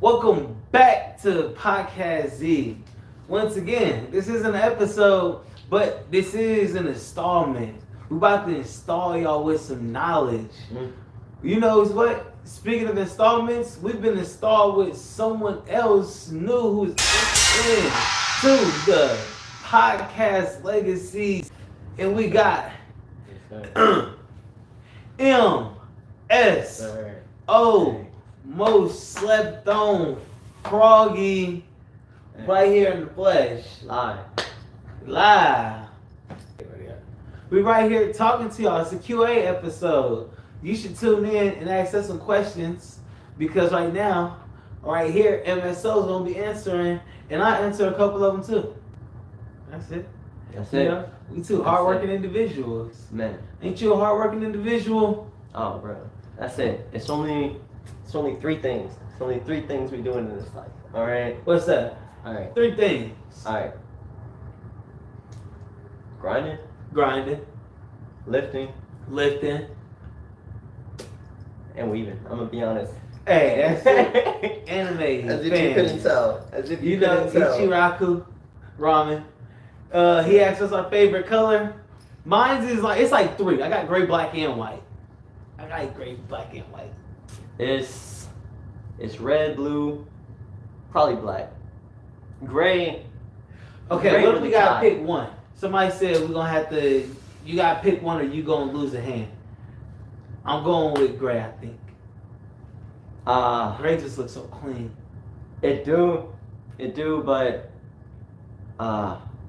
Welcome back to Podcast Z. Once again, this is an episode, but this is an installment. We're about to install y'all with some knowledge. You know what? Speaking of installments, we've been installed with someone else new who's in to the podcast legacy. And we got M.S.O. most slept on Froggy right here in the flesh. Live. We right here talking to y'all. It's a QA episode. You should tune in and ask us some questions because right now, right here, MSO is gonna be answering, and I answer a couple of them too. That's it. You know, we two hardworking individuals. Man, ain't you a hardworking individual? Oh, bro, that's it. It's only three things. It's only three things we doing in this life. All right. What's that? All right. 3 things. All right. Grinding, lifting, and weaving. I'm gonna be honest. Hey, that's it. Anime. As if you couldn't tell. As if you know, couldn't tell. Ichiraku ramen. He asked us our favorite color. Mine's is it's like 3. I got gray, black, and white. It's red, blue, probably black, gray. Okay, gray what if we gotta tie. pick one? Somebody said we're gonna have to. You gotta pick one, or you gonna lose a hand. I'm going with gray. I think. Gray just looks so clean. It do, but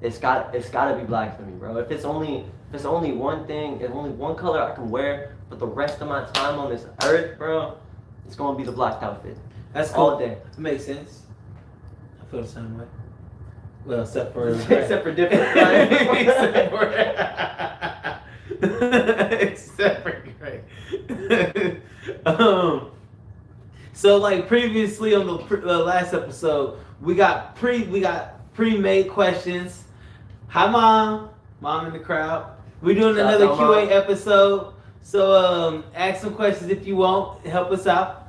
it's gotta be black for me, bro. If it's only one thing, if only one color I can wear for the rest of my time on this earth, bro, it's gonna be the black outfit. That's cool. All day. It makes sense. I feel the same way. Well, except for except for different except for gray. So like previously on the last episode, we got pre-made questions. Hi, mom in the crowd. We're doing another QA episode, so ask some questions if you want. Help us out.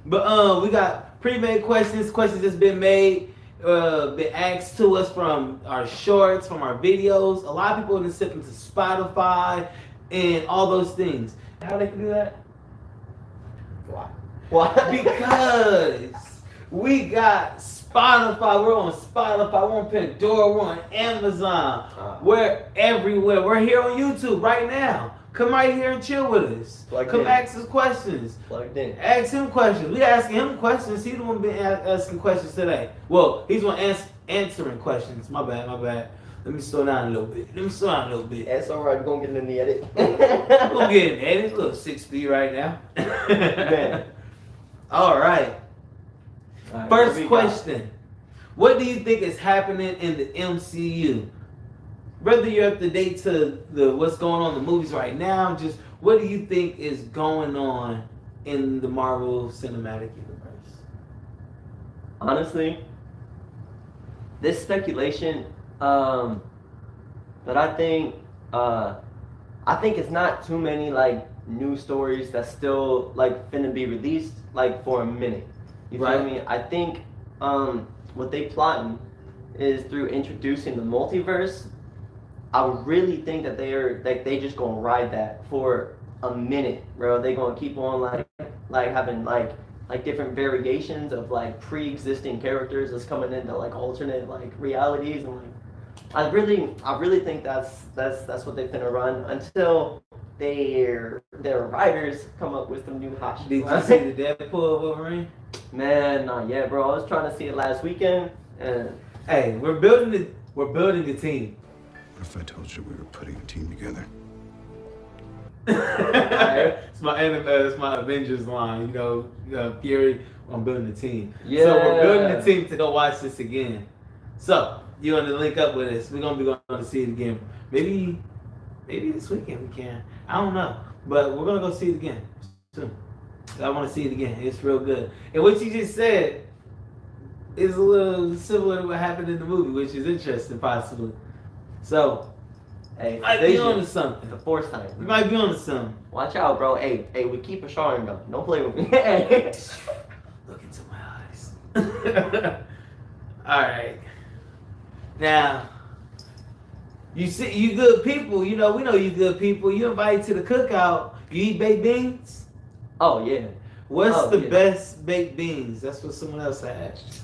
But we got pre-made questions that's been made. Been asked to us from our shorts, from our videos. A lot of people have been sent them to Spotify and all those things. How they can do that? Why? Because we got Spotify. We're on Spotify. We're on Pandora. We're on Amazon. We're everywhere. We're here on YouTube right now. Come right here and chill with us. Come ask us questions. Plugged in. Ask him questions. We asking him questions. He's the one been asking questions today. Well, he's the one answering questions. My bad. Let me slow down a little bit. That's alright. We're gonna get in the edit. We're gonna get in the edit. A little 6 feet right now. Man. All right. First question. What do you think is happening in the MCU? Whether you're up to date to what's going on in the movies right now, just what do you think is going on in the Marvel Cinematic Universe? Honestly, this speculation, but I think it's not too many like news stories that's still like finna be released like for a minute. You feel me? I think what they plotting is through introducing the multiverse. I really think that they just gonna ride that for a minute, bro. They gonna keep on like having like different variations of like pre-existing characters that's coming into like alternate like realities, and like I really think that's what they're gonna run until their writers come up with some new hot shit. Did you see the Deadpool Wolverine? Man, not yet, bro. I was trying to see it last weekend, and hey, we're building the team. What if I told you we were putting a team together? It's my Avengers line, you know, Fury. I'm building the team. Yeah. So we're building the team to go watch this again. So you want to link up with us? We're gonna be going to see it again. Maybe this weekend we can. I don't know, but we're gonna go see it again soon. I want to see it again. It's real good. And what you just said is a little similar to what happened in the movie, which is interesting, possibly. So, hey, might be on to something. The fourth time. We might be on to something. Watch out, bro. Hey, we keep a showing though. Don't play with me. Look into my eyes. All right. Now, you see, you good people. You know, we know you good people. You invited to the cookout. You eat baked beans. Oh yeah. What's the Yeah. best baked beans? That's what someone else asked.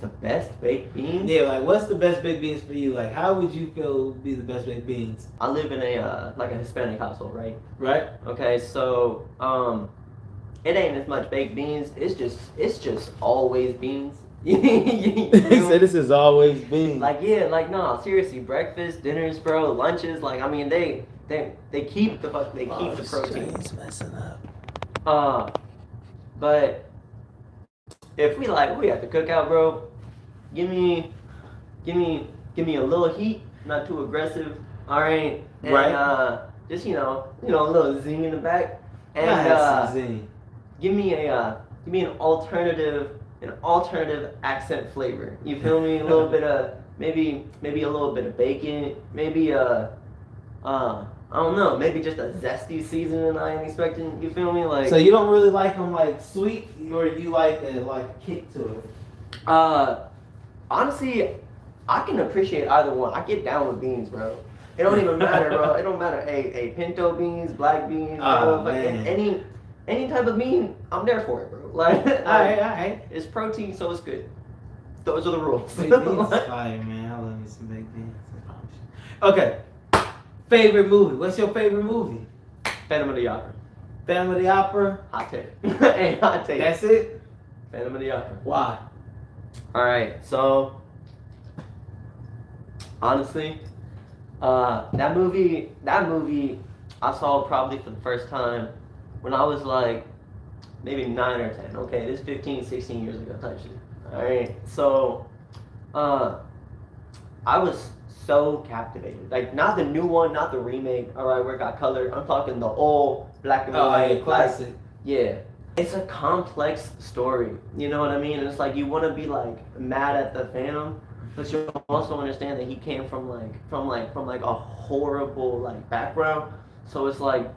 The best baked beans? Yeah, like what's the best baked beans for you? Like, how would you feel would be the best baked beans? I live in a like a Hispanic household, right? Right. Okay, so it ain't as much baked beans. It's just always beans. He said this is always beans. Like yeah, like no, seriously, breakfast, dinners, bro, lunches. Like I mean, they keep the keep the protein. Screen's messing up. But if we have to cook out, bro, give me a little heat, not too aggressive. All right, and, Right. Just a little zing in the back, and Some zing. give me an alternative accent flavor. You feel me? A little bit of maybe a little bit of bacon, maybe I don't know, maybe just a zesty seasoning I ain't expecting. You feel me? Like So you don't really like them like sweet, or you like a kick to it? honestly, I can appreciate either one. I get down with beans, bro. It don't even matter, bro. It don't matter. Hey, pinto beans, black beans, Oh, bro. man. Any type of bean, I'm there for it, bro. Like, All right. it's protein, so it's good. Those are the rules. Baked beans is fire, man. I love me some baked beans. Okay. Favorite movie? What's your favorite movie? Phantom of the Opera. Phantom of the Opera. Hot take. Hey, hot take. That's it. Phantom of the Opera. Why? All right, so honestly, that movie I saw probably for the first time when I was like maybe 9 or 10. Okay, this is 15, 16 years ago type shit. All right, so I was so captivated. Like not the new one, not the remake. All right, where it got colored. I'm talking the old black and white yeah, classic. yeah. It's a complex story, you know what I mean? And it's like you want to be like mad at the Phantom, but you also understand that he came from a horrible like background. So it's like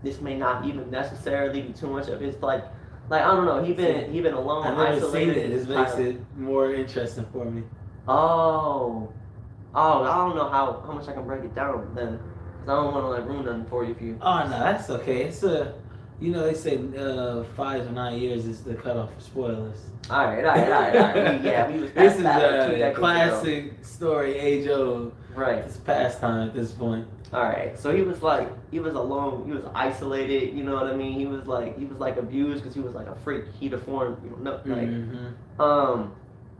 this may not even necessarily be too much of his like I don't know. He been alone, I've never seen isolated. it. This makes it more interesting for me. Oh, I don't know how much I can break it down then, because I don't want to like ruin nothing for you if you. Oh no, that's okay. It's they say 5 to 9 years is the cutoff for spoilers. All right. We was This past is that, like, 2 a decades classic ago. story, age old. Right. It's pastime at this point. All right. So he was alone. He was isolated. You know what I mean? He was like abused because he was like a freak. He deformed.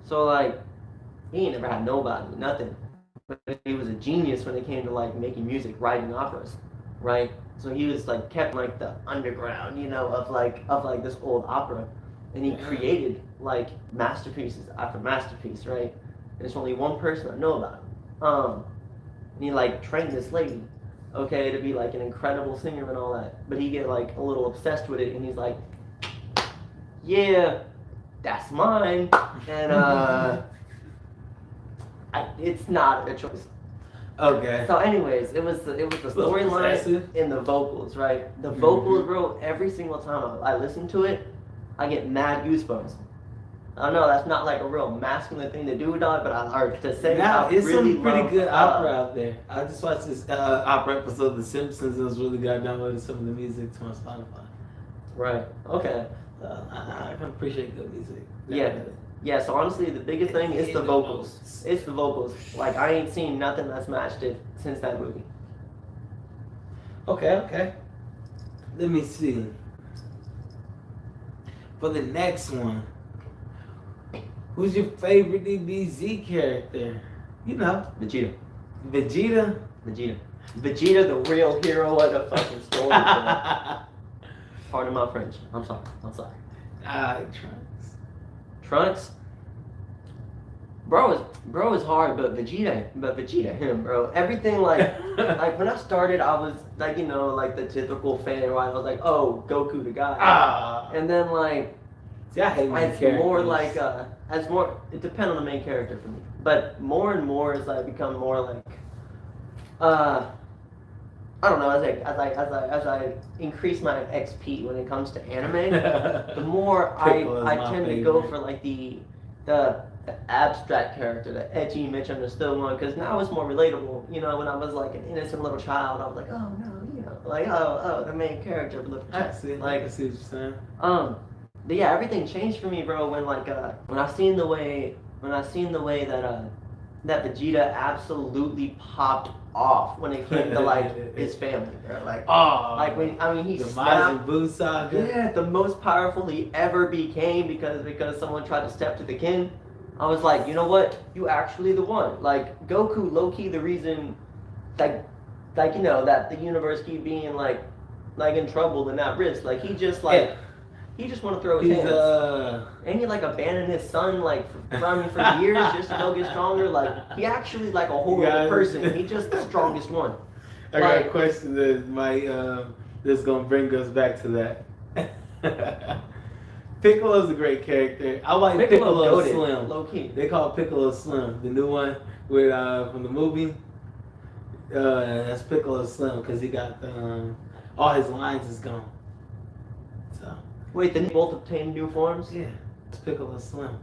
So like he ain't never had nobody, nothing. But he was a genius when it came to like making music, writing operas, right? So he was like kept like the underground, of this old opera, and he created like masterpieces after masterpiece, right? And there's only one person I know about him. And he like trained this lady, okay, to be like an incredible singer and all that. But he get like a little obsessed with it, and he's like, yeah, that's mine, and it's not a choice. Okay. So, anyways, it was the storyline in the vocals, right? The vocals, bro. Every single time I listen to it, I get mad goosebumps. I know that's not like a real masculine thing to do, dog, but to say Now, I it's really some pretty love, good opera out there. I just watched this opera episode of The Simpsons. It was really good. I downloaded some of the music to my Spotify. Right. Okay. I can appreciate good music. Yeah, so honestly, the biggest thing is the vocals. It's the vocals. Like, I ain't seen nothing that's matched it since that movie. Okay. Let me see. For the next one, who's your favorite DBZ character? Vegeta. Vegeta? Vegeta, the real hero of the fucking story. Pardon my French. I'm sorry. I like Trunks. Trunks, bro is hard, but Vegeta him, bro. Everything like when I started, I was like like the typical fan, right? I was like, oh, Goku the guy, and then like see, I hate main it's characters. more like it depends on the main character for me, but more and more as I become more like I don't know, as I increase my XP when it comes to anime, the more I tend to go for like the the abstract character, the edgy, misunderstood one, because now it's more relatable. You know, when I was like an innocent little child, I was like, oh no, you know, like the main character of Little I see. Like, I see what you're saying. But yeah, everything changed for me, bro. When when I seen the way that that Vegeta absolutely popped off when it came to like his family, bro. Like, like when he the snapped. Majin Buu saga. Yeah, the most powerful he ever became because someone tried to step to the kin. I was like, you know what? You actually the one. Like Goku, low key, the reason, like you know that the universe keep being like in trouble and at risk. Like he just like. Yeah. He just want to throw his hands. And he like abandoned his son like for years just to go get stronger. Like he actually like a whole other person. He just the strongest one. I got a question that might that's gonna bring us back to that. Piccolo's a great character. I like Piccolo Slim. Low key. They call Piccolo Slim, the new one with from the movie. That's Piccolo Slim because he got all his lines is gone. So. Wait, then both obtained new forms? Yeah, it's Piccolo Slim.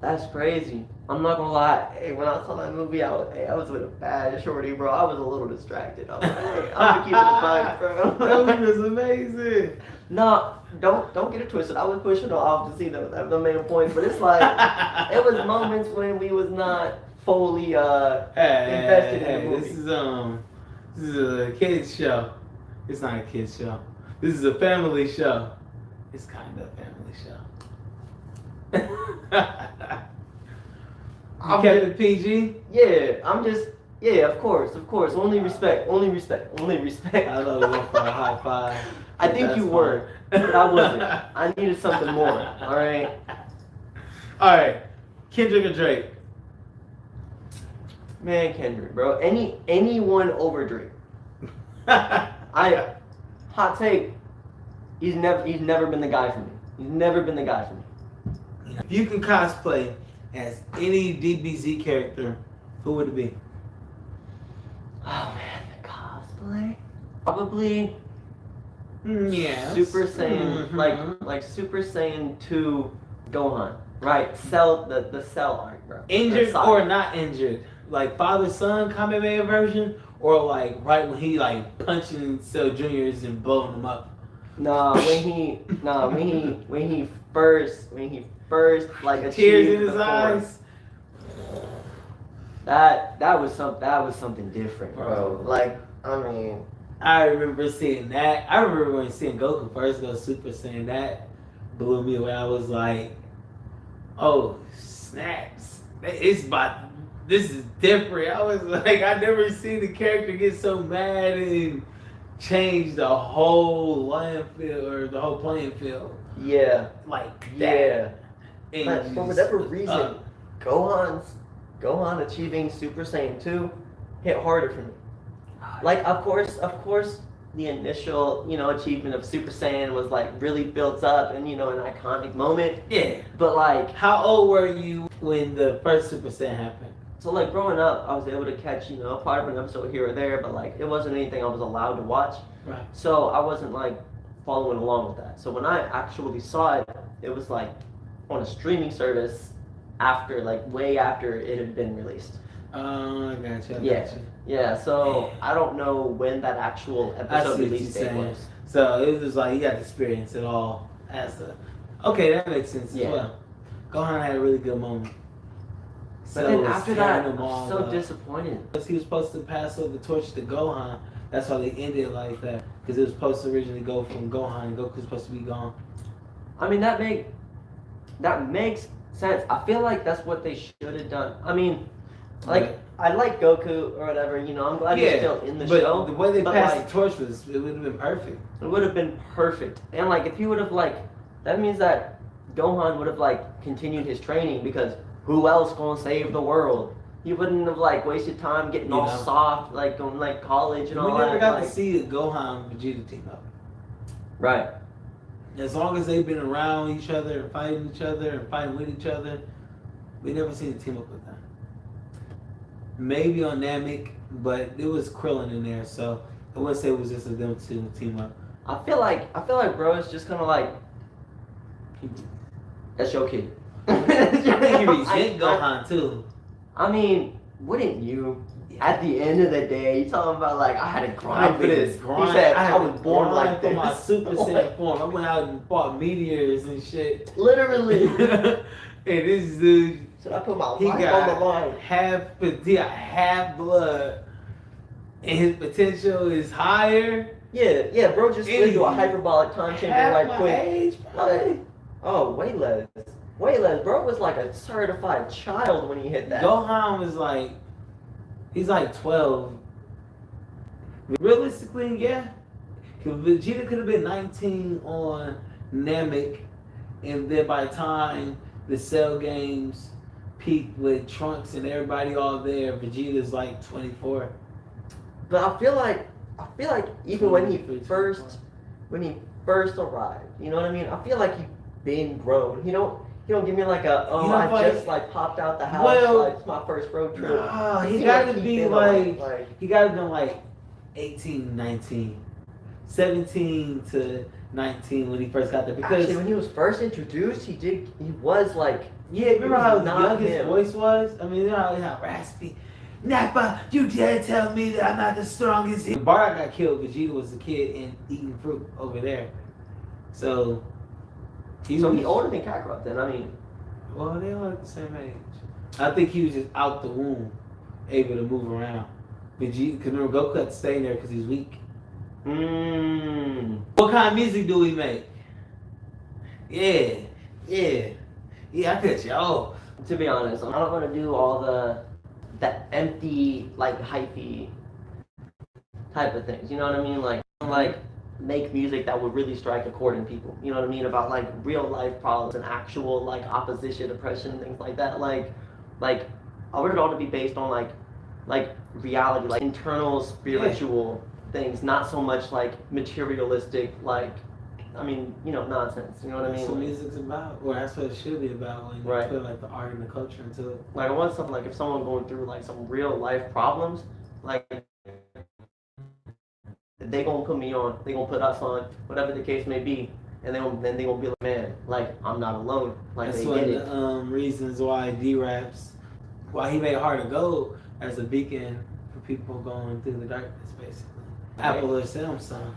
That's crazy. I'm not gonna lie. Hey, when I saw that movie, I was with a bad shorty, bro. I was a little distracted. I was like, hey, I'm gonna keep it in mind, bro. That movie was amazing. No, don't get it twisted. I was pushing her off to see the main points, but it's like it was moments when we was not fully invested in the movie. This is a kids show. It's not a kids show. This is a family show. It's kind of a family show. You kept it PG? Yeah, of course. Only respect. I thought we went for a high five. I think you were, but I wasn't. I needed something more. All right. Kendrick or Drake? Man, Kendrick, bro. Anyone over Drake. Hot take. He's never been the guy for me. He's never been the guy for me. If you can cosplay as any DBZ character, who would it be? Oh man, the cosplay. Probably. Yeah. Super Saiyan, like Super Saiyan 2 Gohan. Right. The Cell arc, bro. Injured or not injured? Like father son Kamehameha version, or like right when he like punching Cell Juniors and blowing them up. When he first like achieved tears in his eyes. That was something different, bro. Like I remember seeing that. I remember when seeing Goku first go Super Saiyan. That blew me away. I was like, oh snaps! This is different. I was like, I never seen the character get so mad and change the whole playing field. Yeah. Like that. Yeah. But for whatever reason, Gohan achieving Super Saiyan 2 hit harder for me. Like of course the initial, achievement of Super Saiyan was like really built up and an iconic moment. Yeah. But like how old were you when the first Super Saiyan happened? So like growing up, I was able to catch, part of an episode here or there, but like it wasn't anything I was allowed to watch. Right. So I wasn't like following along with that. So when I actually saw it, it was like on a streaming service way after it had been released. Oh, I got you. Yeah. So I don't know when that actual episode release date was. So it was like you got to experience it all okay, that makes sense as well. Gohan had a really good moment. But then after that, I was so disappointed. Because he was supposed to pass over the torch to Gohan. That's why they ended it like that. Because it was supposed to originally go from Gohan and Goku's supposed to be gone. I mean, that makes sense. I feel like that's what they should have done. I mean, like, I like Goku or whatever, I'm glad he's still in the show. The way they passed the torch it would have been perfect. It would have been perfect. And like, if he would have that means that Gohan would have continued his training because who else gonna save the world? He wouldn't have wasted time getting all soft, going college and all that. We never got to see the Gohan and Vegeta team up. Right. As long as they've been around each other and fighting each other and fighting with each other, we never seen a team up with them. Maybe on Namek, but it was Krillin in there, so I wouldn't say it was just them two team up. I feel like bro is just kind of that's your kid. I think he resent Gohan too. I mean, wouldn't you? At the end of the day, you talking about like I had to grind for this. He said I was born like for this. my Super Saiyan form. I went out and fought meteors and shit. Literally. And this dude, So I put my he life on the got line. he got half blood, and his potential is higher. Yeah, bro, just slid to a hyperbolic time chamber Half right my quick. age, Like, oh, way less. Way less. Bro was like a certified child when he hit that. Gohan was like, he's like 12. Realistically, yeah. Vegeta could have been 19 on Namek, and then by the time the Cell games peaked with Trunks and everybody all there, Vegeta's like 24. But I feel like even when he first arrived, you know what I mean? I feel like he's been grown. He don't give me like a I just like popped out the house, like it's my first road trip. No, he got to be like he got to be like 18, 19, 17 to 19 when he first got there. Because actually, when he was first introduced, he was like, yeah, remember how young his him. voice was? I mean, you know how raspy. Nappa, you dare tell me that I'm not the strongest? Bardock got killed. Vegeta was a kid and eating fruit over there. So he's older than Kakarot then. I mean, well, they all at the same age. I think he was just out the womb, able to move around. Vegeta, because remember, Goku had to stay there because he's weak. What kind of music do we make? Yeah, I cut you off. To be honest, I don't want to do all that empty, like hypey type of things. You know what I mean? Like make music that would really strike a chord in people. You know what I mean? About like real life problems and actual like opposition, oppression, things like that. Like I want it all to be based on like reality, like internal spiritual things, not so much like materialistic, like I mean, you know, nonsense. You know what I mean? That's what music's about, or that's what it should be about when you put like the art and the culture into it. Like I want something like if someone going through like some real life problems, like they gonna put me on, they gonna put us on, whatever the case may be, and then they gonna be like, man, like I'm not alone. Like that's they one get of the reasons why D-Raps, why he made Heart of Gold as a beacon for people going through the darkness, basically. Apple or Samsung.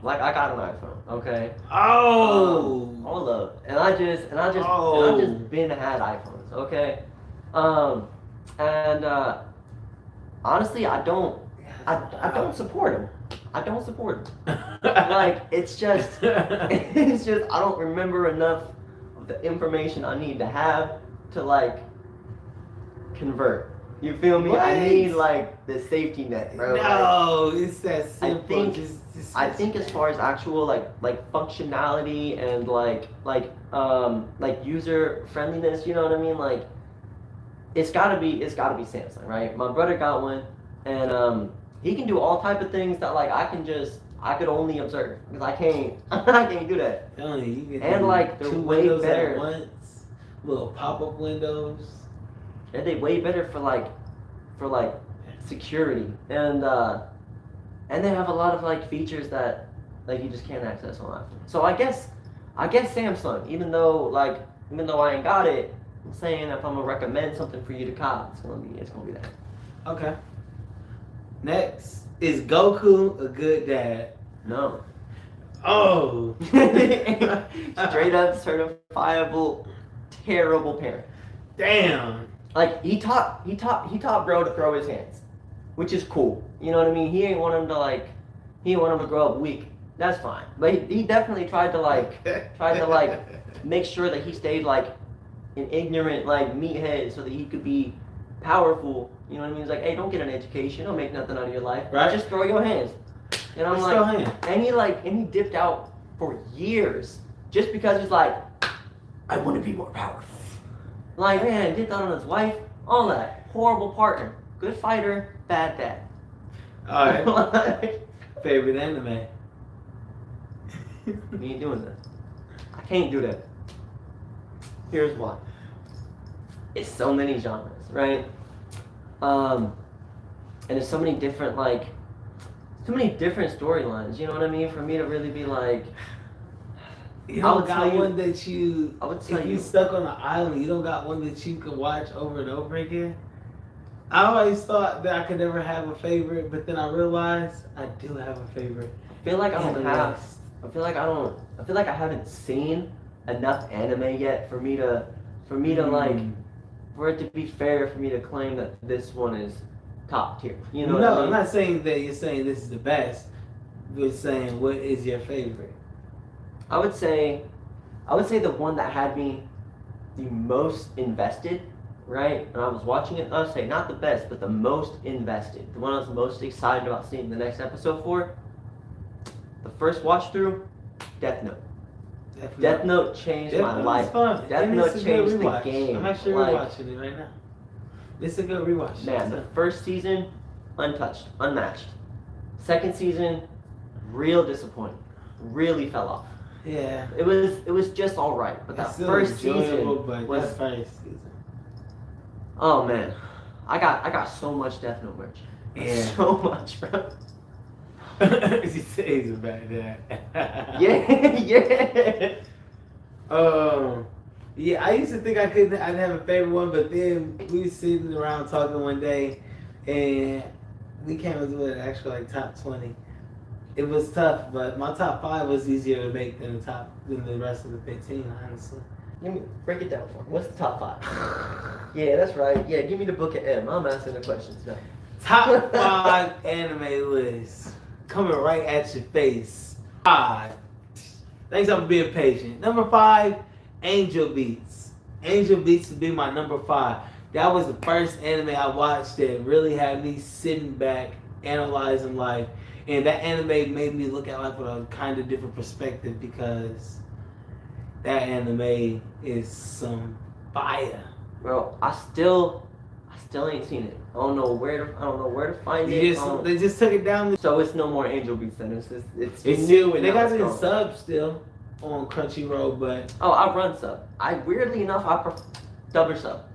Like I got an iPhone, okay. All up, and I just been had iPhones, okay. Honestly, I don't support them. I don't support them. Like it's just I don't remember enough of the information I need to have to like convert. You feel me? What? I need like the safety net, bro. No, it's that simple. I think as far as actual like functionality and like user friendliness, you know what I mean? Like it's gotta be Samsung, right? My brother got one, and he can do all type of things that like I could only observe because I can't do that. And like they're way better. At once, little pop-up windows. And they way better for like security, and they have a lot of like features that like you just can't access on iPhone. So I guess Samsung, even though I ain't got it, I'm saying if I'm gonna recommend something for you to cop, it's gonna be that. Okay. Next, is Goku a good dad? No. Oh. Straight up certifiable terrible parent. Damn. Like he taught bro to throw his hands, which is cool. You know what I mean? He ain't want him to grow up weak. That's fine. But he definitely tried to make sure that he stayed like an ignorant like meathead so that he could be powerful. You know what I mean? He's like, hey, don't get an education, don't make nothing out of your life. Right. Just throw your hands. And I'm and he dipped out for years just because he's like, I want to be more powerful. Like, man, did that on his wife, all that. Horrible partner. Good fighter, bad dad. Alright. Favorite anime? Me ain't doing that. I can't do that. Here's why. It's so many genres, right? And there's so many different storylines, you know what I mean? For me to really be like, You I don't would got tell you- one that you. I would tell If you. you stuck on an island, you don't got one that you can watch over and over again. I always thought that I could never have a favorite, but then I realized I do have a favorite. I feel like I don't in the have. list. I feel like I don't. I feel like I haven't seen enough anime yet for me to like, for it to be fair for me to claim that this one is top tier. You know No, what I mean? I'm not saying that you're saying this is the best. We're saying what is your favorite? I would say the one that had me the most invested, right? And I was watching it, I would say not the best, but the most invested. The one I was most excited about seeing the next episode for. The first watch through, Death Note. Death Note changed my life. Fun. Death And Note it's a changed good the rewatch. game. I'm actually Like- rewatching it right now. It's a good rewatch. Man, the first season, untouched, unmatched. Second season, real disappointing. Really fell off. Yeah. It was just all right, but that It's still first enjoyable, season but was. that first season. Oh man, I got so much Death Note merch. Yeah. So much, bro. She says about that. Yeah, yeah. Yeah, I used to think I didn't have a favorite one, but then we were sitting around talking one day, and we came up with an actual like top 20. It was tough, but my top 5 was easier to make than the rest of the 15, honestly. Give me, break it down for me. What's the top 5? Yeah, that's right. Yeah, give me the book of M. I'm asking the questions now. Top 5 anime list coming right at your face. 5. Thanks for being patient. Number 5, Angel Beats. Angel Beats would be my number 5. That was the first anime I watched that really had me sitting back, analyzing life. And that anime made me look at life with a kind of different perspective because that anime is some fire. Bro, I still ain't seen it. I don't know where to find it. They just took it down. So it's no more Angel Beats then. It's It's new still, and they now got it's it in gone. subs still on Crunchyroll, but Oh, I run sub. I weirdly enough I prefer dub or sub.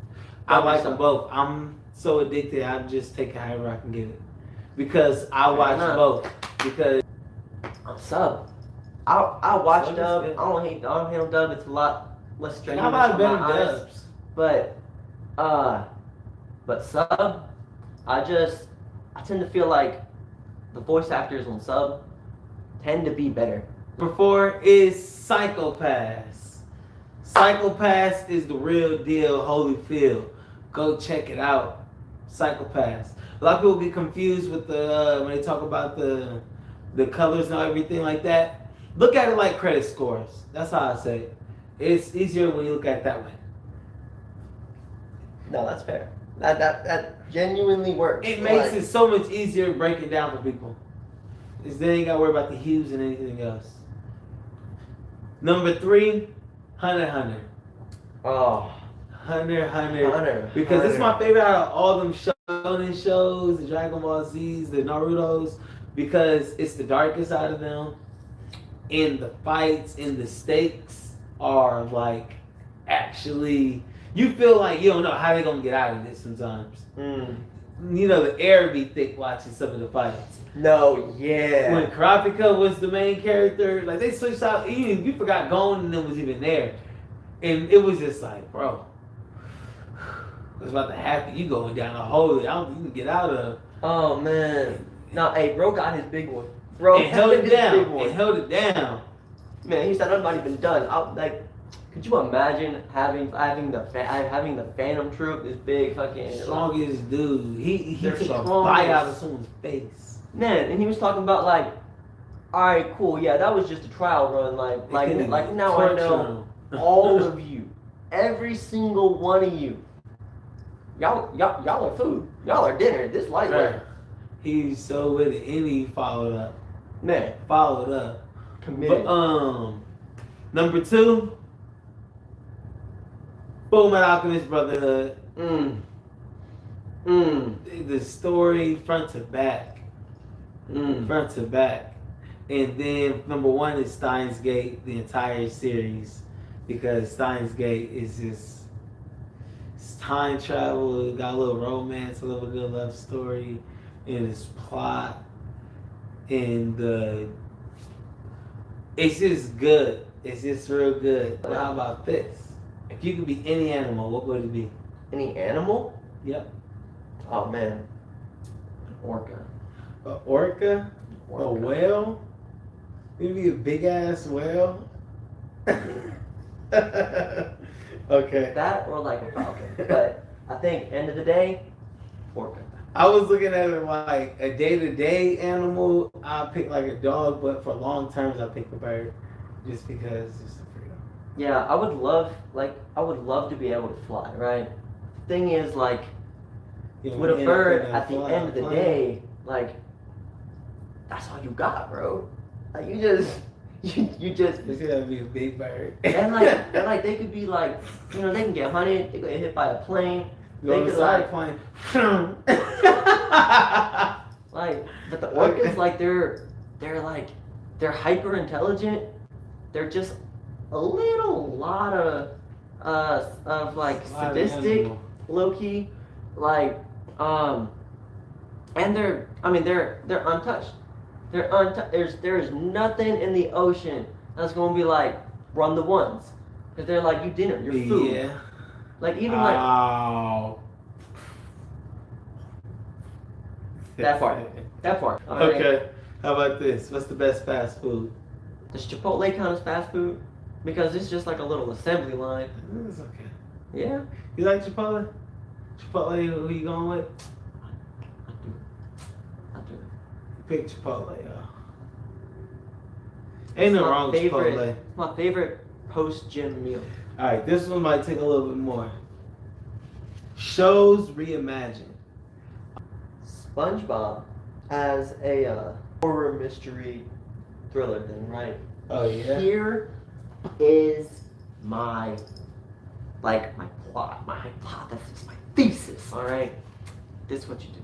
I Dub or like sub. them both. I'm so addicted, I just take it however I can get it. Because I watch enough. both. Because I'm sub. I watch Sub is dub. good. I don't hate dub. It's a lot less strenuous how about on better my eyes. dubs? But sub, I tend to feel like the voice actors on sub tend to be better. Number 4 is Psychopaths. Psychopaths is the real deal, Holyfield. Go check it out. Psychopaths. A lot of people get confused with the when they talk about the colors and everything like that. Look at it like credit scores. That's how I say it. It's easier when you look at it that way. No, that's fair. That genuinely works. It makes it so much easier to break it down for people. Because they ain't got to worry about the hues and anything else. Number 3, Hunter x Hunter. Oh, Hunter x Hunter. Hunter. Because it's my favorite out of all them shonen shows, the Dragon Ball Z's, the Naruto's, because it's the darkest out of them. And the fights and the stakes are like actually, you feel like you don't know how they're going to get out of this sometimes. You know, the air be thick watching some of the fights. No, yeah. When Karapika was the main character, like they switched out, you forgot Gon and them was even there. And it was just like, bro, what's about to happen? You going down a hole that I don't think you can get out of. Oh man. No, hey, bro got his big one. Bro And held it his down. big one. And held it down. Man, he said I'm not even done. Could you imagine having the Phantom Troop, this big fucking Strongest dude. He They're took a strongest. bite out of someone's face. man, and he was talking about like, all right, cool, yeah, that was just a trial run, like now I know all of you, every single one of you, y'all are food, y'all are dinner. This lightweight, Right. He's so with it, and he followed up. man, Followed up. committed. But number 2, Full Metal Alchemist Brotherhood. The story front to back. Front to back. And then number 1 is Steins Gate, the entire series. Because Steins Gate is just, it's time travel, it got a little romance, a little good love story, and it's plot. And it's just good. It's just real good. But how about this? If you could be any animal, what would it be? Any animal? Yep. Oh man, an orca. A orca? A whale? You'd be a big ass whale? Okay. That or like a falcon. But I think end of the day, orca. I was looking at it like a day-to-day animal. I'll pick like a dog, but for long terms, I pick a bird, just because it's the freedom. Yeah, I would love to be able to fly, right? Thing is, like, You know, with a end bird, up in at the fly- end of the plane. day, like, that's all you got, bro. Like, you just, It's gonna be a big bird. and like they could be like, you know, they can get hunted, they could get hit by a plane, Go they could inside like, plane. but the orcas, like, they're hyper intelligent. They're just a lot of like sadistic, low key, like, and they're untouched. They're untouched. There's nothing in the ocean that's gonna be like run the ones, because they're like, you dinner, your food. Yeah. Like, even like Oh. that part. All right. Okay. How about this? What's the best fast food? Does Chipotle count as fast food? Because it's just like a little assembly line. It's okay. Yeah. You like Chipotle? Chipotle, who you going with? I do. Pick Chipotle, y'all. Ain't no wrong with Chipotle. It's my favorite post-gym meal. Alright, this one might take a little bit more. Shows reimagined. SpongeBob as a horror mystery thriller thing, right? Oh, yeah? Here is my plot, my hypothesis, my thesis, all right? This is what you do.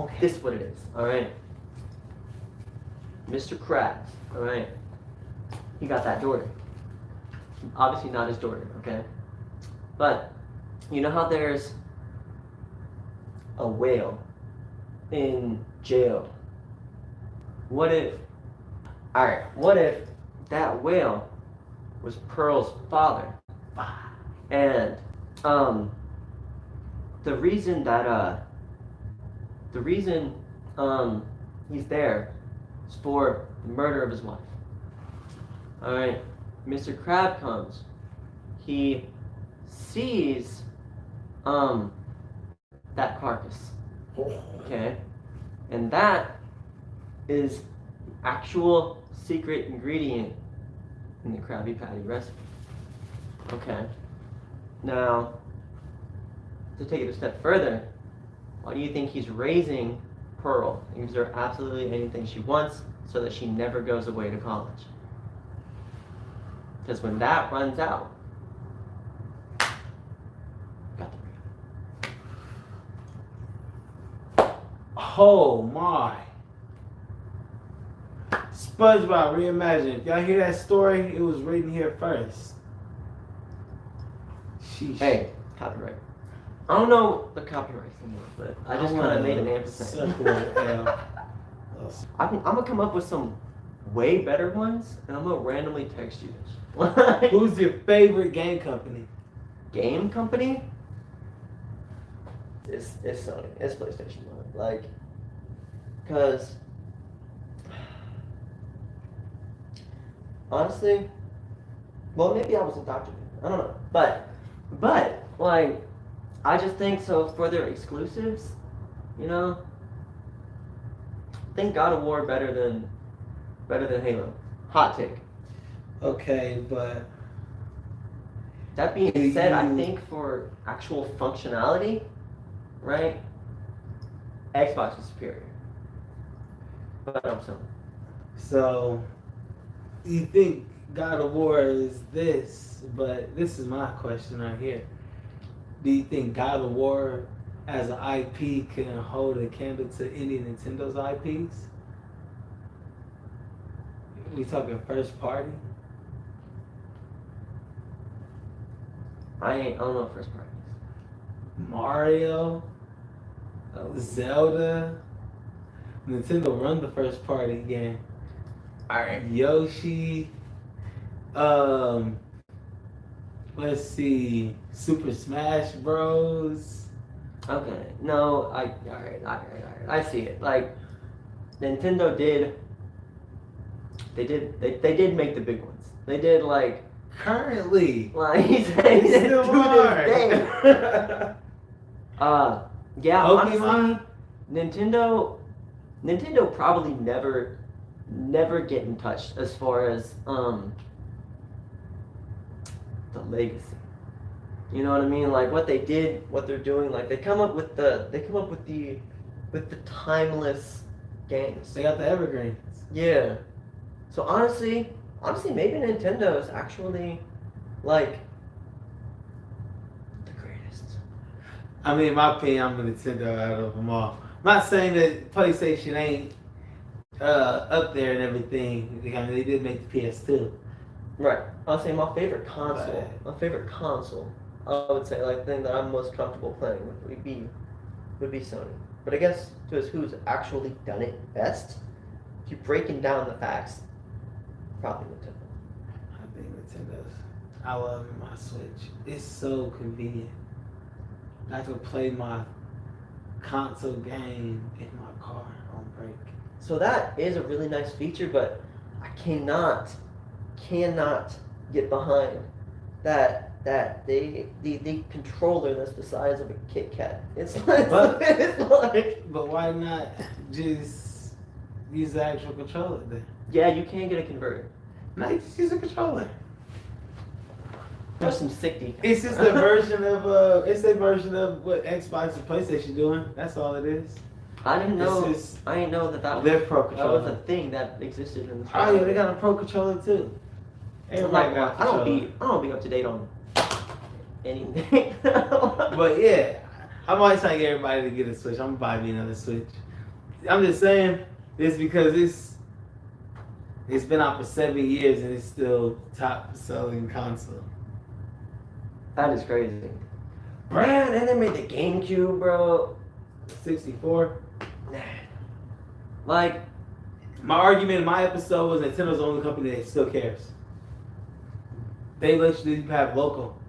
Okay. This is what it is, all right? Mr. Krabs, all right? He got that daughter. Obviously not his daughter, okay? But you know how there's a whale in jail? What if that whale was Pearl's father? And the reason he's there is for the murder of his wife. All right, Mr. Crab comes. He sees that carcass. Okay, and that is the actual secret ingredient in the Krabby Patty recipe. Okay. Now, to take it a step further, why do you think he's raising Pearl and gives her absolutely anything she wants so that she never goes away to college? Because when that runs out, got the Oh my. SpongeBob reimagined. Y'all hear that story? It was written here first. Sheesh. Hey, copyright. I don't know the copyright anymore, but I just kind of made an ampersand. I'm gonna come up with some way better ones, and I'm gonna randomly text you this. Who's your favorite game company? Game company? It's Sony. It's PlayStation. Like, cause honestly, well, maybe I was indoctrinated. I don't know, but like, I just think so for their exclusives, you know. I think God of War better than Halo. Hot take. Okay, but That being said, I think for actual functionality, right, Xbox is superior. But I'm sorry. so you think God of War is this, but this is my question right here. Do you think God of War as an IP can hold a candle to any Nintendo's IPs? We talking first party? I don't know first parties. Mario? Zelda? Nintendo run the first party game. Alright. Yoshi? Um, let's see, Super Smash Bros. Okay, no, I see it. Like Nintendo did, they did make the big ones. They did Currently, like they still to this day. are. Yeah, honestly, Pokemon. Nintendo probably never getting touched as far as the legacy. You know what I mean? Like what they did, what they're doing. Like they come up with the timeless games. They got the evergreens. Yeah. So honestly, maybe Nintendo is actually like the greatest. I mean, in my opinion, I'm a Nintendo out of them all. I'm not saying that PlayStation ain't up there and everything. I mean, they did make the PS2. Right. I'll say my favorite console. Right. My favorite console. I would say like the thing that I'm most comfortable playing with would be Sony. But I guess to us who's actually done it best, if you're breaking down the facts, probably Nintendo. I think Nintendo's. I love my Switch. It's so convenient. I can play my console game in my car on break. So that is a really nice feature, but I cannot get behind that the controller that's the size of a Kit Kat. It's like, But why not just use the actual controller then? yeah, you can get a converter. No, just use a controller. There's some sick details. It's just a version of it's a version of what Xbox and PlayStation doing. That's all it is. I didn't know. It's just I didn't know that their pro that was a controller. thing that existed in the. Oh yeah, they got a pro controller too. Everybody got a I don't controller. be up to date on anything. But yeah, I'm always trying to get everybody to get a Switch. I'm gonna buy me another Switch. I'm just saying this because it's been out for 7 years and it's still top selling console. That is crazy. Brad, and they made the GameCube, bro. 64. Like, My argument in my episode was Nintendo's the only company that still cares. They literally have local.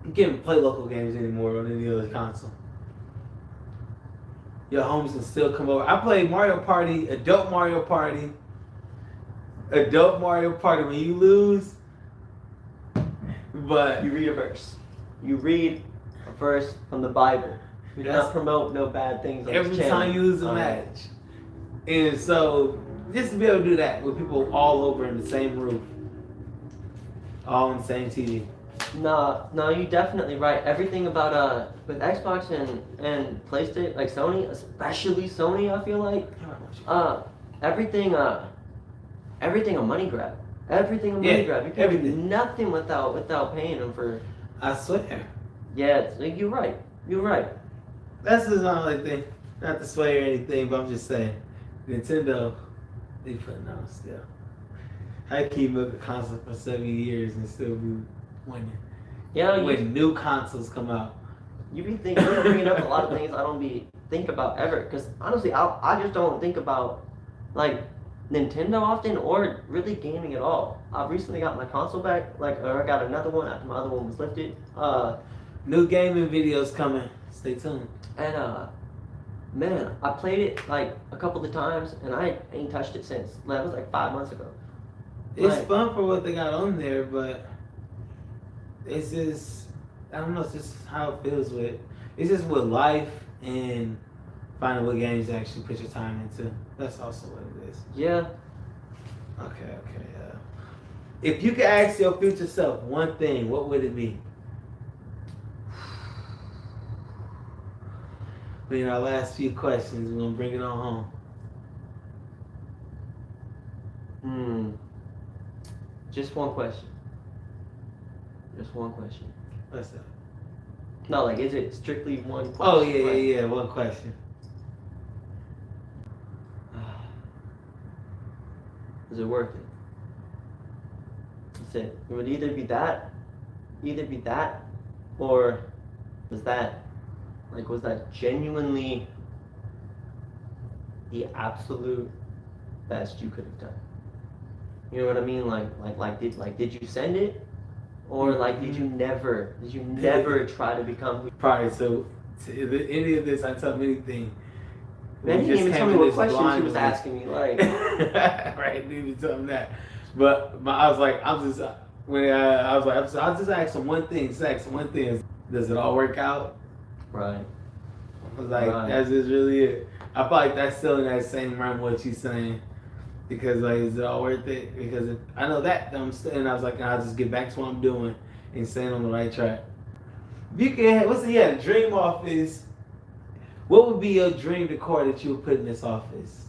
You can't play local games anymore on any other console. Your homies can still come over. I played Mario Party, Adult Mario Party. Adult Mario Party when you lose. But you read a verse. You read a verse from the Bible. We do not promote no bad things on every this channel. time you lose a match. And so, just to be able to do that with people all over in the same room. All on the same TV. No, you're definitely right. Everything about with Xbox and PlayStation, like Sony, especially Sony, I feel like everything a money grab. Everything a money grab. You can do nothing without paying them for. I swear. Yeah, it's, like, you're right. You're right. That's just not like thing. Not to sway or anything, but I'm just saying. Nintendo, they putting out still. I keep up the console for 7 years and still be winning. Yeah, when new consoles come out. You be thinking, you're bringing up a lot of things I don't think about ever. Because honestly, I just don't think about like Nintendo often or really gaming at all. I recently got my console back, or I got another one after my other one was lifted. New gaming videos coming. Stay tuned. And man, I played it like a couple of times and I ain't touched it since. That was like 5 months ago. It's fun for what they got on there, but it's just, I don't know, it's just how it feels with, it's just with life and finding what games to actually put your time into. That's also what it is. Yeah. Okay. If you could ask your future self one thing, what would it be? In our last few questions, we're gonna bring it on home. Just one question. Just one question. What's that? No, like, is it strictly one question? Oh, yeah, one question. Is it worth it? That's it. It would either be that, or was that genuinely the absolute best you could have done? You know what I mean? Did you send it, or like did you never try to become who? Prior to any of this, I tell him anything. Man, he didn't even tell me what question she was asking me. Like, right, didn't even tell him that. But I was like, I'll just ask him one thing. Just ask him one thing. Does it all work out? Right. I was like, that's just really it. I feel like that's still in that same realm what she's saying. Because like, is it all worth it? Because I know that I'm and I was like, I'll just get back to what I'm doing and staying on the right track. If you can, dream office. What would be your dream decor that you would put in this office?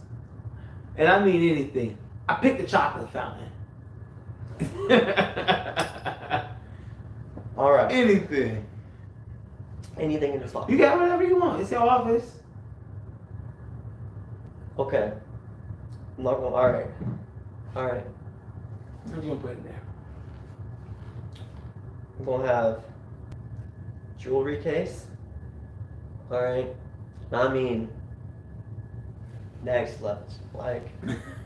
And I mean anything. I picked a chocolate fountain. All right. Anything. Anything in this office. You got whatever you want. It's your office. Okay. I'm not gonna. All right. What you gonna put in there? I'm gonna have jewelry case. All right. I mean, next level. Like,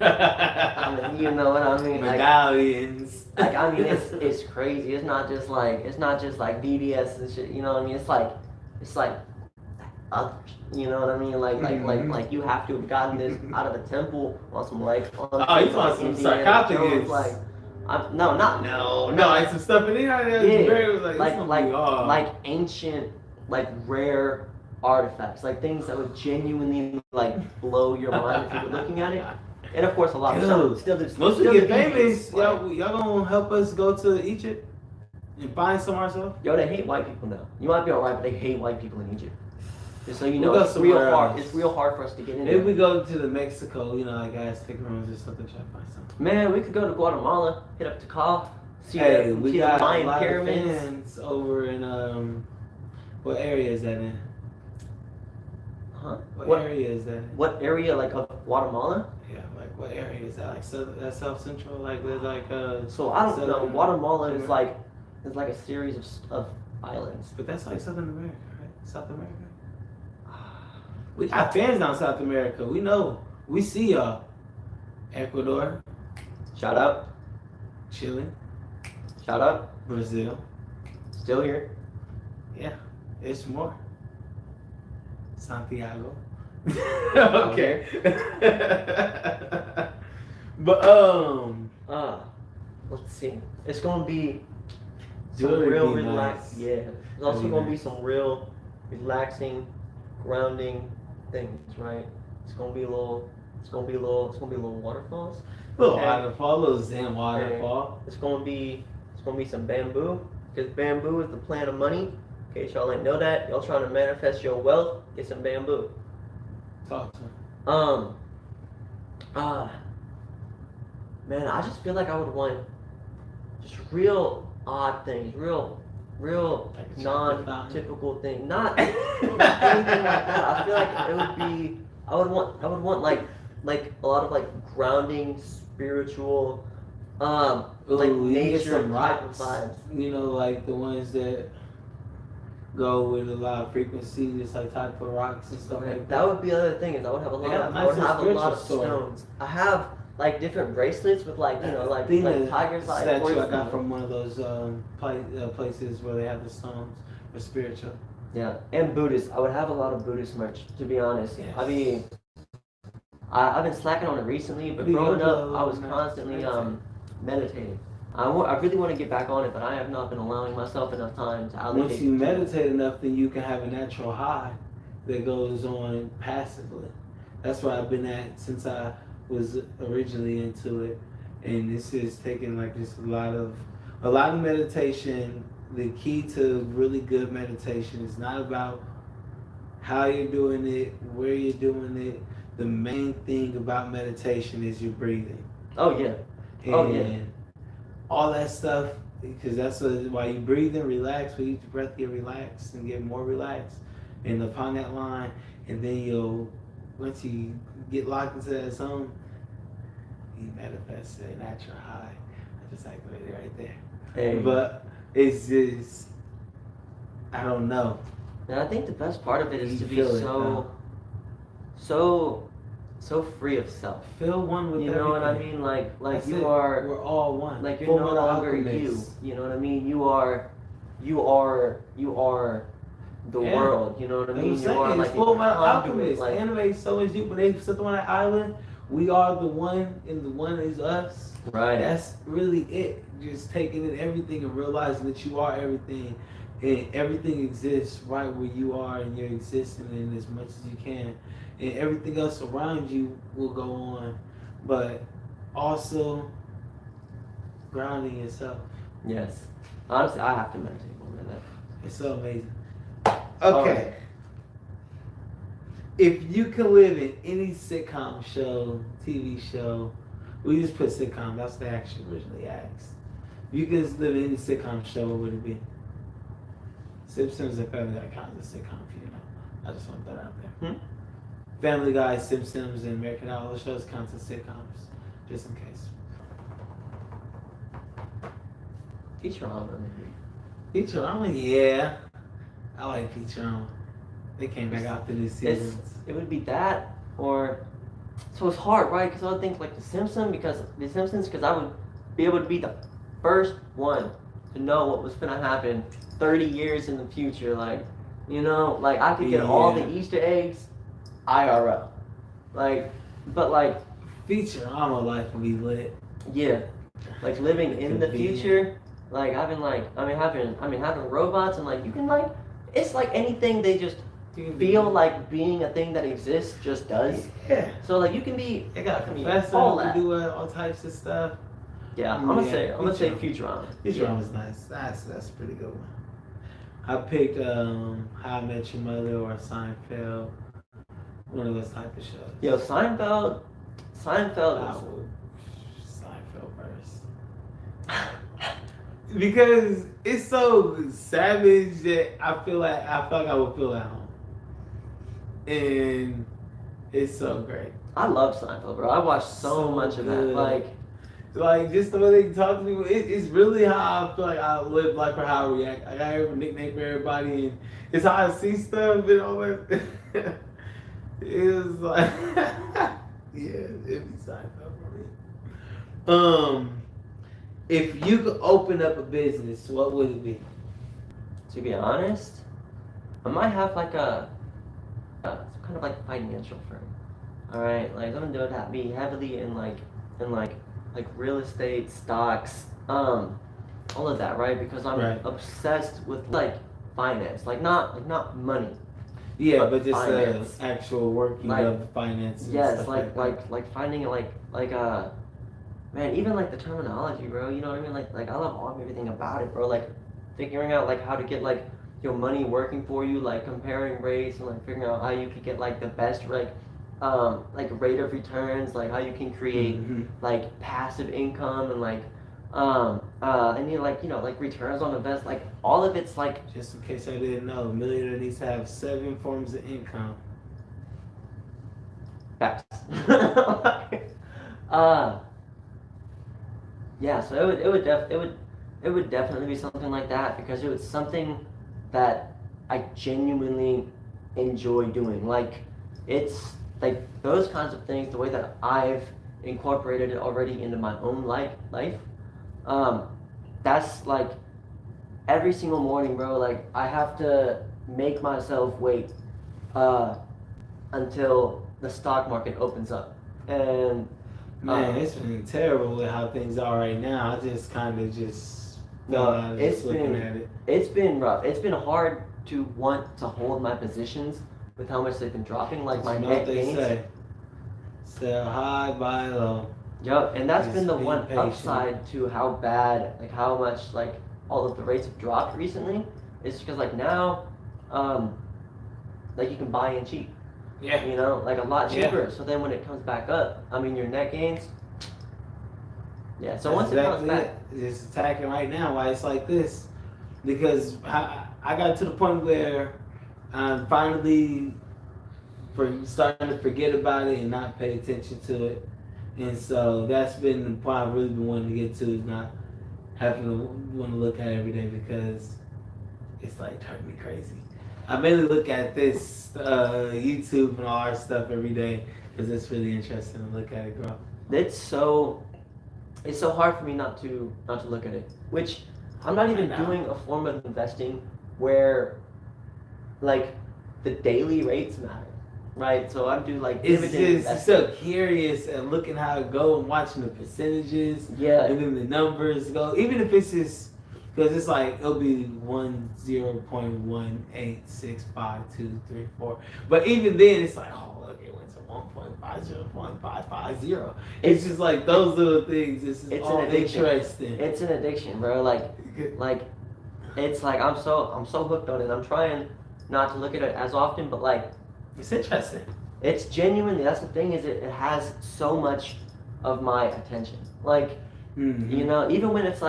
I mean, you know what I mean? Medallions. Like I mean, it's crazy. It's not just like BDS and shit. You know what I mean? It's like, you know what I mean? Like you have to have gotten this out of the temple on some like. Oh, you want some sarcophagus? Like, no, it's some stuff in there. Yeah, like ancient, like rare artifacts, like things that would genuinely like blow your mind if you were looking at it. And of course, a lot of stuff. Once we get famous, y'all gonna help us go to Egypt and find some ourselves? Yo, they hate white people now. You might be alright, but they hate white people in Egypt. Just so you know, We'll it's real hard. It's real hard for us to get in. Maybe we go to the Mexico, like Aztec rooms or something, try to find something. Man, we could go to Guatemala, hit up Tikal, see we the got Mayan a lot pyramids. of fans over in what area is that in? Huh? What area is that in? What area, like, of Guatemala? Yeah, like what area is that? Like South Central, like there's like So I don't know. Guatemala is like a series of islands. But that's like Southern America, right? South America. We got fans down South America. We know. We see y'all. Ecuador. Shout out. Chile. Shout out. Brazil. Still here. Yeah. It's more. Santiago. Okay. But let's see. It's gonna be some Jewelry real be relaxed. nice. Yeah. There's also gonna be some real relaxing, grounding things, right? It's gonna be a little waterfalls. Little waterfall, little Zen waterfall. It's gonna be some bamboo, because bamboo is the plant of money. In case y'all didn't know that, y'all trying to manifest your wealth, get some bamboo. Talk to him. Man, I just feel like I would want just real odd things, real Like non-typical things. Not anything like that. I feel like it would be. I would want like a lot of like grounding, spiritual, like nature type of vibes. Like the ones that go with a lot of frequency, just like type of rocks and stuff like that. That would be the other thing is I would have a lot of stones. I have like different bracelets with like like tigers eye. Statue I got from one of those places where they have the stones for spiritual. Yeah, and Buddhist. I would have a lot of Buddhist merch, to be honest. Yes. I mean, I've been slacking on it recently, but growing up, I was constantly meditating. I really want to get back on it, but I have not been allowing myself enough time to allocate. Once you meditate enough, then you can have a natural high that goes on passively. That's where I've been at since I was originally into it, and this is taking like just a lot of meditation. The key to really good meditation is not about how you're doing it, where you're doing it. The main thing about meditation is your breathing. Oh yeah. And all that stuff, because that's why you breathe and relax. With each breath, get relaxed and get more relaxed. And upon that line, and then once you get locked into that zone, you manifest a natural high. I just activated it right there. Hey. But it's just, I don't know. And I think the best part of it is to be feel it, so so free of self. Feel one with You everything. know what I mean? Like That's you it. are. We're all one. Like you're Full no Metal longer Alchemist. you know what I mean? You are the world. You know what I mean? You are it's like Full Metal conduit, Alchemist. like- Anime is so much deep. When they sit on that island, we are the one, and the one is us. Right. That's really it. Just taking in everything and realizing that you are everything, and everything exists right where you are, and you're existing in as much as you can, and everything else around you will go on, but also grounding yourself. Yes. Honestly, I have to meditate more than that. It's so amazing. All Okay. right. If you could live in any sitcom show, TV show, we just put sitcom, that's what they actually originally asked. If you could just live in any sitcom show, what would it be? Simpsons and Family Guy counts as sitcom for you know. I just want that out there. Family Guy, Simpsons, and American Idol shows counts as sitcoms, just in case. Futurama. Futurama, yeah. I like Futurama. They came back out to these seasons. It would be that, or so it's hard, right? Because I would think like The Simpsons, because I would be able to be the first one to know what was gonna happen 30 years in the future. Like, you know, like I could get all the Easter eggs IRL. Like, but like Futurama life would be lit. yeah, like living in the future, like having robots and like you can like it's like anything they just feel like being a thing that exists just does. Yeah. So like you can be. They got I mean, Professor all who that. do all types of stuff. Yeah, I'm gonna say Futurama. Futurama's nice. That's a pretty good one. I picked How I Met Your Mother or Seinfeld. One of those type of shows. Yo, Seinfeld I is would Seinfeld first. Because it's so savage that I feel like I would feel at home. And it's so great. I love Seinfeld, bro. I watched so much of that. good. Like just the way they talk to people, it's really how I feel like I live life or how I react. Like I have a nickname for everybody, and it's how I see stuff and all that. It was like, yeah, it'd be Seinfeld for me. If you could open up a business, what would it be? To be honest, I might have like some kind of like financial firm. All right, like something that would be heavily in like real estate, stocks, all of that, right? Because I'm obsessed with like finance, like not money. Yeah, but just finance. actual working Like, of finance. And Yes, stuff like finding man, even like the terminology, bro. You know what I mean? Like I love everything about it, bro. Like figuring out like how to get like your money working for you, like comparing rates and like figuring out how you could get like the best like rate of returns, like how you can create like passive income and like and like returns on invest, like all of it's like Just in case I didn't know, a millionaire needs to have 7 forms of income. facts. Yeah, so it would definitely be something like that because it was something that I genuinely enjoy doing. Like it's like those kinds of things, the way that I've incorporated it already into my own life. That's like every single morning, bro. Like I have to make myself wait until the stock market opens up, and Man, it's been terrible with how things are right now. I just kind of looking at it. It's been rough. It's been hard to want to hold my positions with how much they've been dropping. Like my net gains. Say. Sell high, buy low. Yep, and that's Just been the be one patient. upside to how bad, like how much, like all of the rates have dropped recently. It's because like now, like you can buy in cheap. Yeah. You know, like a lot cheaper. So then when it comes back up, I mean your net gains. Yeah. So once it comes back, it's attacking right now. Why it's like this? Because I got to the point where I'm finally starting to forget about it and not pay attention to it. And so that's been the point I've really been wanting to get to, is not having to want to look at it every day because it's like driving me crazy. I mainly look at this YouTube and all our stuff every day Because it's really interesting to look at it grow. It's so hard for me not to look at it. Which I'm not even doing a form of investing where like the daily rates matter, right? So I do like dividend It's so curious and looking how it go and watching the percentages, yeah, and then the numbers go. Even if it's just because it's like it'll be 10.1865234, but even then it's like, oh look, it went to 1.50.550. It's just like those little things. It's all interesting. It's an addiction, bro. Like it's like I'm so hooked on it. I'm trying not to look at it as often, but like it's interesting. It's genuinely, that's the thing, is it has so much of my attention. Like, you know, even when it's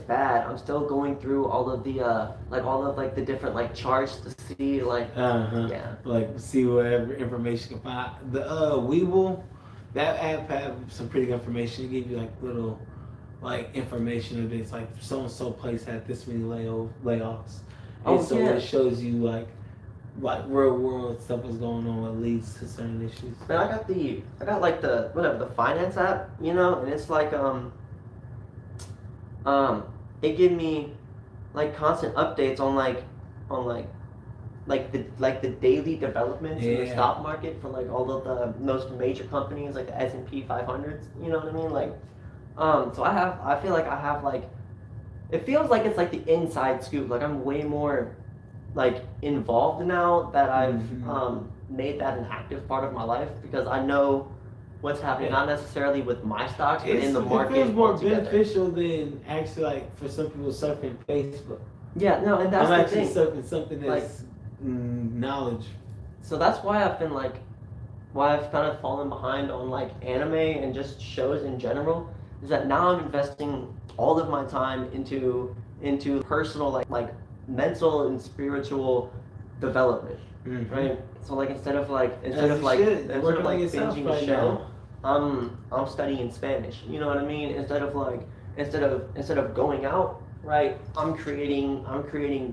bad, I'm still going through all of the the different like charts to see like like see whatever information you can find. The Weeble, that app have some pretty good information. It give you like little like information of it's like so and so place had this many layoffs. And so it shows you like real world stuff is going on what leads to certain issues. Man, I got the finance app, you know, and it's like it give me like constant updates on the daily developments in the stock market for like all of the most major companies, like the S&P 500s, you know what I mean? Like so I feel like I have like, it feels like it's like the inside scoop. Like I'm way more like involved now that I've made that an active part of my life, because I know what's happening, not necessarily with my stocks, but in the market. It feels more beneficial than actually like for some people surfing Facebook. Yeah, no, and that's I'm the thing. surfing something that's knowledge. So that's why I've kind of fallen behind on like anime and just shows in general, is that now I'm investing all of my time into personal like mental and spiritual development, right? So like instead of binging a show, I'm studying Spanish. You know what I mean? Instead of going out, right? I'm creating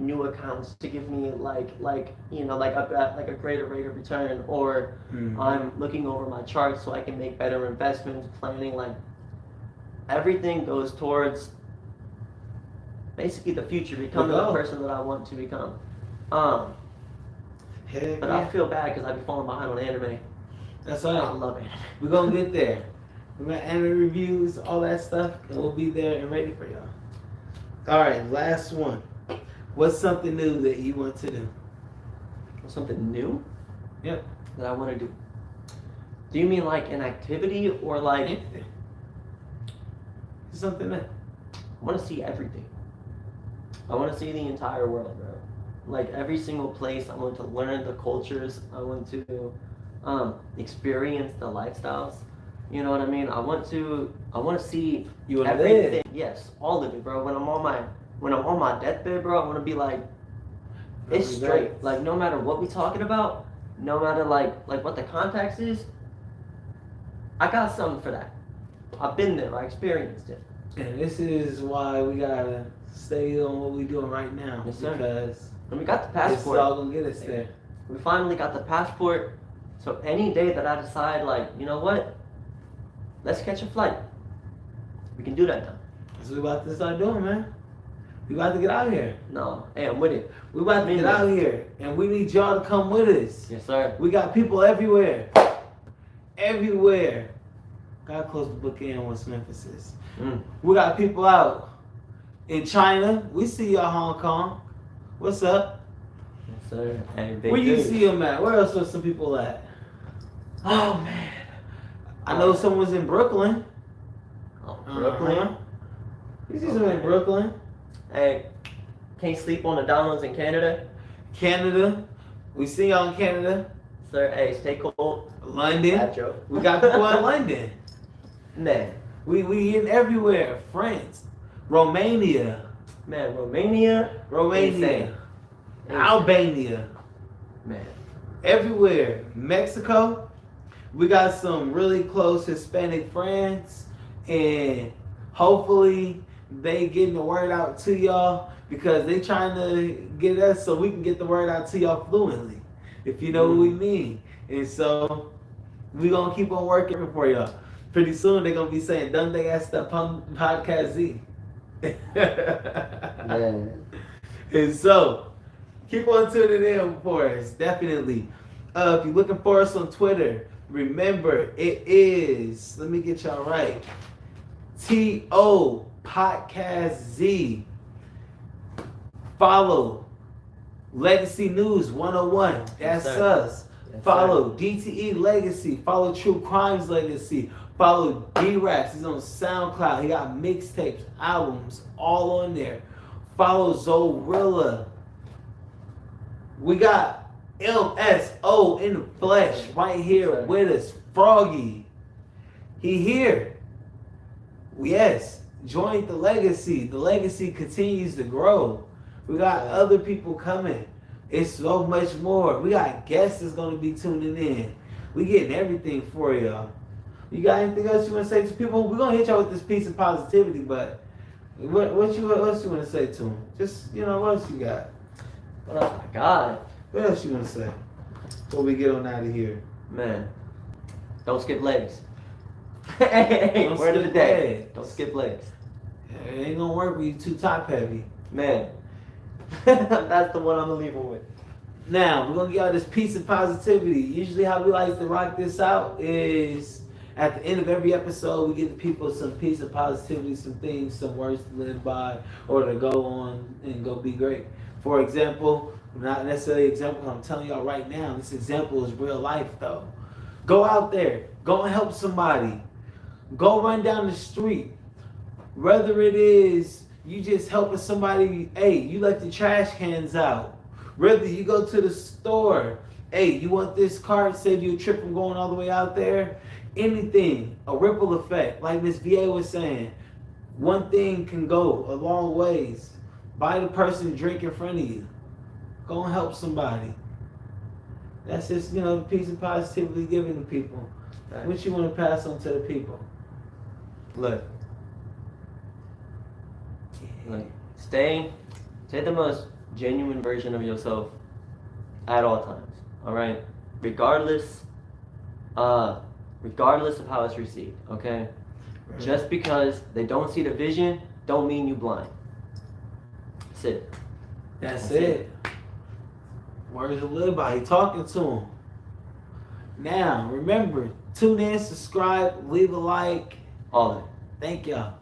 new accounts to give me like a greater rate of return, or I'm looking over my charts so I can make better investments, planning. Like everything goes towards basically the future, becoming the person that I want to become. But I feel bad because I be falling behind on anime. That's all right. I love it. We're gonna get there. We got anime reviews, all that stuff, and we'll be there and ready for y'all. All right, last one. What's something new that you want to do? Something new? Yep. That I want to do. Do you mean like an activity or like anything? Something that I want to see everything. I want to see the entire world, bro. Like every single place. I want to learn the cultures. I want to experience the lifestyles. You know what I mean? I want to see everything. Live. Yes, all of it, bro. When I'm on my deathbed, bro, I want to be like, it's straight. Like no matter what we talking about, no matter like what the context is, I got something for that. I've been there. I experienced it. And this is why we gotta stay on what we're doing right now. Yes, sir. Because and we got the passport. it's all gonna get us there. We finally got the passport. So any day that I decide, like, you know what, let's catch a flight, we can do that now. That's what we about to start doing, man. We about to get out of here. No, hey, I'm with it. We about to get out of here, and we need y'all to come with us. Yes, sir. We got people everywhere. Everywhere. Gotta close the book in with some emphasis. We got people out in China. We see y'all, Hong Kong. What's up? Yes, sir. Hey, Where you see them at? Where else are some people at? Oh, man. I know someone's in Brooklyn. Oh, Brooklyn? You see someone in Brooklyn. Hey, can't sleep on the dollars in Canada. Canada. We see y'all in Canada. Sir, hey, stay cold. London. Bad joke. We got people in London. Man. We in everywhere. France. Romania. Man, Romania. Insane. Albania. Man. Everywhere. Mexico. We got some really close Hispanic friends, and hopefully they getting the word out to y'all, because they trying to get us so we can get the word out to y'all fluently, if you know what we mean. And so We gonna keep on working for y'all. Pretty soon they're gonna be saying, "Done they asked the podcast Z." Man. And so, keep on tuning in for us, definitely. If you're looking for us on Twitter, remember it is. Let me get y'all right. TO Podcast Z. Follow Legacy News 101. That's Yes, sir. us. Yes, Follow DTE Legacy. Follow True Crimes Legacy. Follow D-Raps. He's on SoundCloud. He got mixtapes, albums, all on there. Follow Zorilla. We got MSO in the flesh right here with us. Froggy. He here. Yes. Join the legacy. The legacy continues to grow. We got other people coming. It's so much more. We got guests that's going to be tuning in. We getting everything for y'all. You got anything else you want to say to people? We're going to hit y'all with this piece of positivity, but what else you want to say to them? Just, what else you got? Oh my God. What else you want to say before we get on out of here? Man. Don't skip legs. Hey, word of the day. Don't skip legs. It ain't going to work when you too top heavy. Man. That's the one I'm leaving with. Now, we're going to get y'all this piece of positivity. Usually how we like to rock this out is at the end of every episode, we give the people some piece of positivity, some things, some words to live by, or to go on and go be great. For example, not necessarily example, I'm telling y'all right now, this example is real life though. Go out there. Go and help somebody. Go run down the street. Whether it is you just helping somebody, hey, you left the trash cans out. Whether you go to the store, hey, you want this card, save you a trip from going all the way out there. Anything, a ripple effect. Like Miss VA was saying, one thing can go a long ways. Buy the person a drink in front of you. Go and help somebody. That's just, the piece of positivity given to people. Right. What you want to pass on to the people? Look, stay the most genuine version of yourself at all times. All right, regardless of how it's received. Okay, Right. Just because they don't see the vision, don't mean you blind. That's it. That's it. Words to live by. He talking to him. Now, remember, tune in, subscribe, leave a like. All of it. Thank y'all.